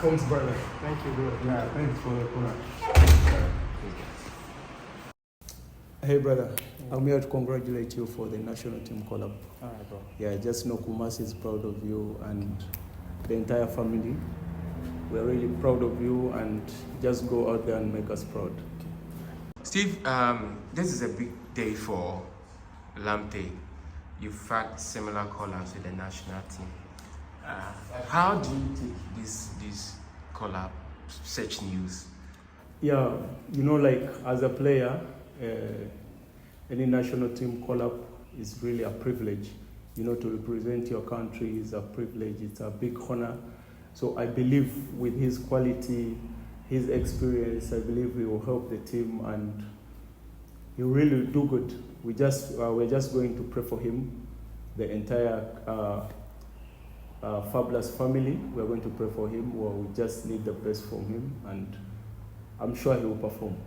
Thanks, brother. Thank you, bro. Yeah, thanks for the corner. Hey, brother. I'm here to congratulate you for the national team collab. All right, bro. Yeah, just know Kumasi is proud of you and the entire family. We're really proud of you, and just go out there and make us proud. Steve, this is a big day for Lamptey. You've had similar collabs with the national team. How do you take this collab, such news? Yeah, like as a player, any national team collab is really a privilege. To represent your country is a privilege. It's a big honor. So I believe with his quality, his experience, I believe he will help the team and he will really do good. We're just going to pray for him, the entire Fabulous family. We're going to pray for him. We just need the best from him, and I'm sure he will perform.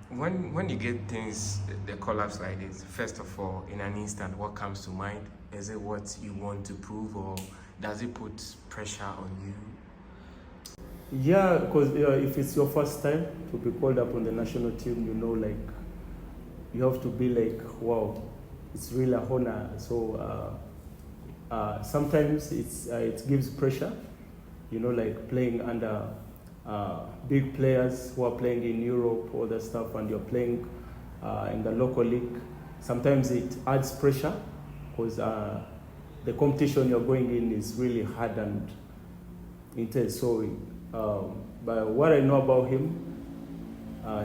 When you get things, the collabs like this, first of all, in an instant, what comes to mind? Is it what you want to prove, or does it put pressure on you? Yeah, because if it's your first time to be called up on the national team, you have to be like, wow, it's really an honor. So sometimes it gives pressure, like playing under big players who are playing in Europe, all that stuff, and you're playing in the local league. Sometimes it adds pressure because the competition you're going in is really hard and intense. So, but what I know about him,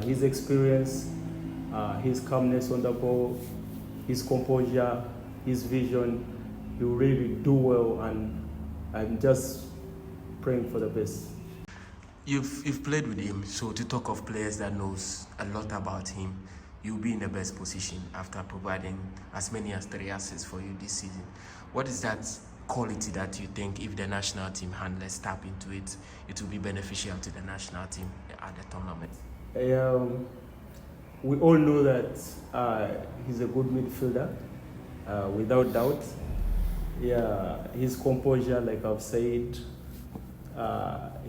his experience, his calmness on the ball, his composure, his vision, he will really do well, and I'm just praying for the best. You've played with him, so to talk of players that knows a lot about him, you'll be in the best position after providing as many as 3 assists for you this season. What is that quality that you think if the national team handlers tap into it, it will be beneficial to the national team at the tournament? We all know that he's a good midfielder, without doubt. Yeah, his composure, like I've said,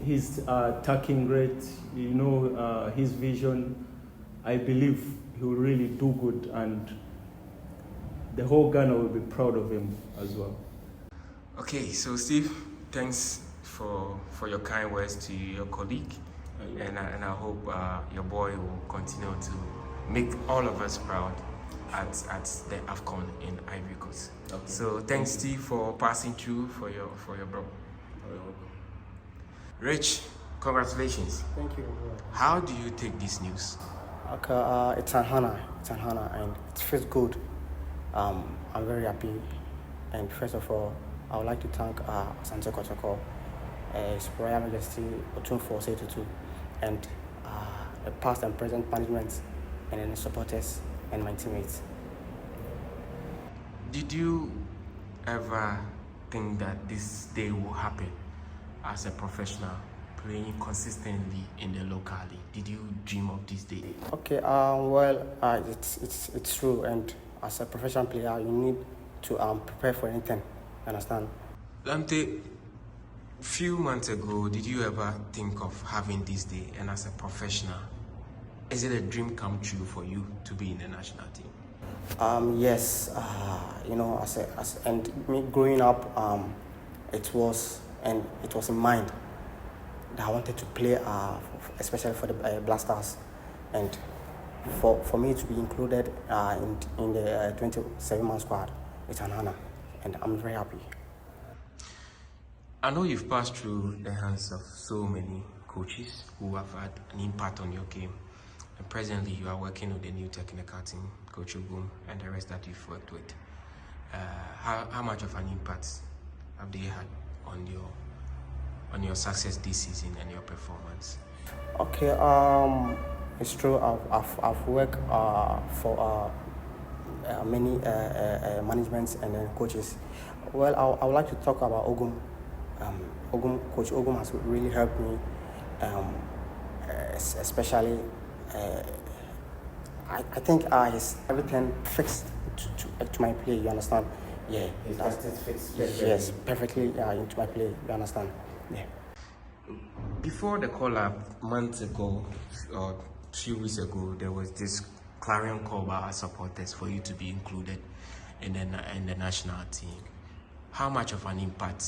his attacking rate, his vision, I believe he will really do good, and the whole Ghana will be proud of him as well. Okay, so Steve, thanks for your kind words to your colleague, and I hope your boy will continue to make all of us proud at the AFCON in Ivory Coast. Okay. So thanks, Steve, for passing through for your bro. Rich, congratulations. Thank you. How do you take this news? Okay, it's an honor, and it feels good. I'm very happy, and first of all, I would like to thank Asante Kotoko, His Royal Majesty Otunfo Setutu, and the past and present management, and then the supporters and my teammates. Did you ever think that this day will happen as a professional playing consistently in the local league? Did you dream of this day? Okay, it's true, and as a professional player, you need to prepare for anything. You understand? Lamptey, few months ago, did you ever think of having this day? And as a professional, is it a dream come true for you to be in the national team? Yes, and me growing up, it was in mind that I wanted to play, especially for the Blasters, and for me to be included in the 27-man squad. It's an honor, and I'm very happy. I know you've passed through the hands of so many coaches who have had an impact on your game. And presently, you are working with the new technical team, Coach Ogum, and the rest that you've worked with. How much of an impact have they had on your success this season and your performance? Okay, it's true. I've worked for many managements and coaches. Well, I would like to talk about Ogum. Coach Ogum has really helped me, especially. I think everything fixed to my play. You understand? Yeah. His fits. Yes, perfectly into my play. You understand? Yeah. Before the call-up, months ago or 2 weeks ago, there was this clarion call by our supporters for you to be included in the national team. How much of an impact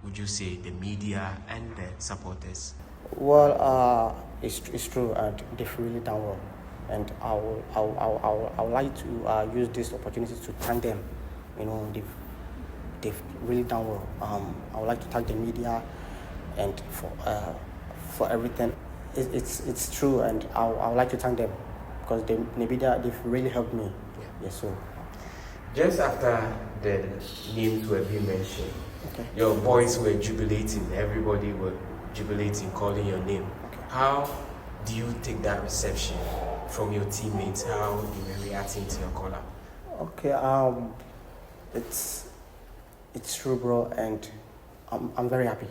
would you say the media and the supporters? Well, it's true, and they've really done well. And I would like to use this opportunity to thank them. You know, they've really done well. I would like to thank the media and for everything. It's true, and I would like to thank them because the media, they've really helped me. Yeah. Yes, so. Just after the names were being mentioned, Okay. your boys were jubilating. Everybody were jubilating, calling your name. Okay. How do you take that reception from your teammates? How you were reacting to your call-up? Okay. It's true, bro, and I'm very happy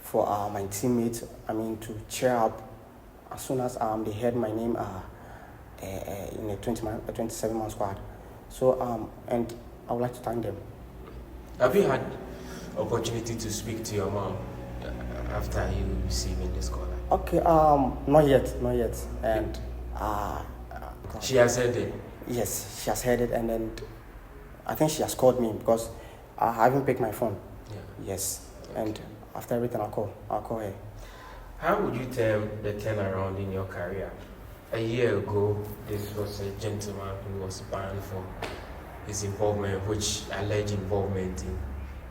for my teammates. I mean, to cheer up as soon as they heard my name in a 27-man squad. So and I would like to thank them. Have you had opportunity to speak to your mom after you receiving this call? Okay. Not yet, and She has said it. yes, she has heard it, and then I think she has called me because I haven't picked my phone. Yeah. Yes, and after everything, I'll call her. How would you term the turnaround in your career? A year ago, this was a gentleman who was banned for his involvement, alleged involvement in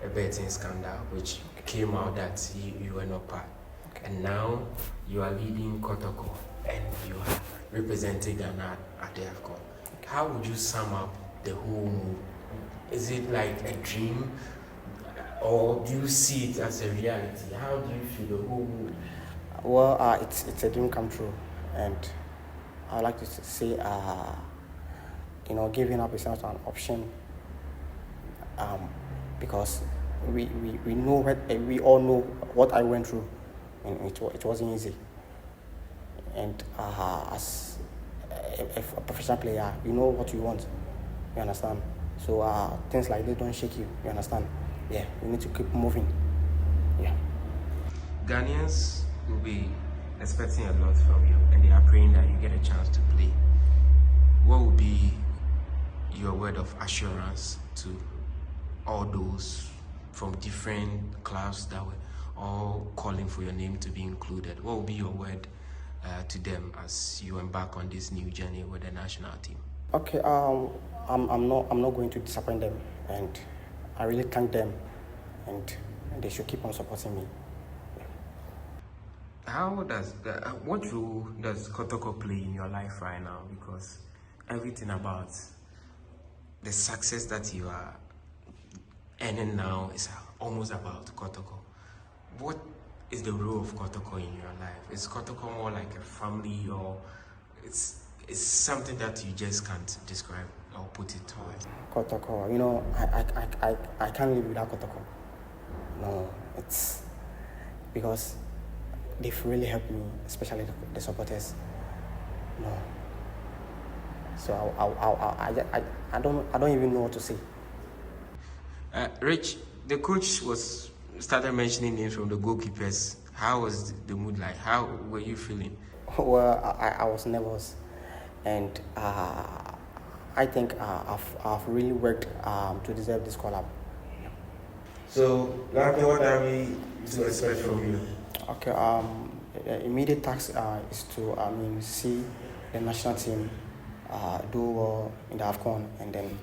a betting scandal, which came out that you were not part. Okay. And now you are leading Kotoko and you are representing Ghana at the AFCON. How would you sum up the whole move? Is it like a dream, or do you see it as a reality? How do you feel the whole move? Well, it's a dream come true, and I would like to say, giving up is not an option, because we know we all know what I went through, and it wasn't easy. And as a professional player, you know what you want. You understand? So things like this don't shake you. You understand? Yeah, you need to keep moving. Yeah. Ghanaians will be expecting a lot from you, and they are praying that you get a chance to play. What would be your word of assurance to all those from different clubs that were all calling for your name to be included? What would be your word to them as you embark on this new journey with the national team? Okay. I'm not going to disappoint them, and I really thank them, and they should keep on supporting me. What role does Kotoko play in your life right now? Because everything about the success that you are earning now is almost about Kotoko. What is the role of Kotoko in your life? Is Kotoko more like a family, or it's something that you just can't describe or put it to it? Kotoko, I can't live without Kotoko. No, it's because they've really helped me, especially the supporters. No. So I don't even know what to say. Rich, the coach started mentioning names from the goalkeepers. How was the mood like? How were you feeling? Well, I was nervous, and I think I've really worked to deserve this call-up. So, Lamptey, what are we to expect from you? Okay. The immediate task is to see the national team do well in the AFCON, and then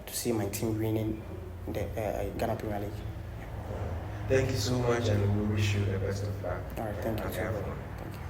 to see my team winning the Ghana Premier League. Thank you so much, and we wish you the best of luck. All right. Thank you. Okay. Thank you.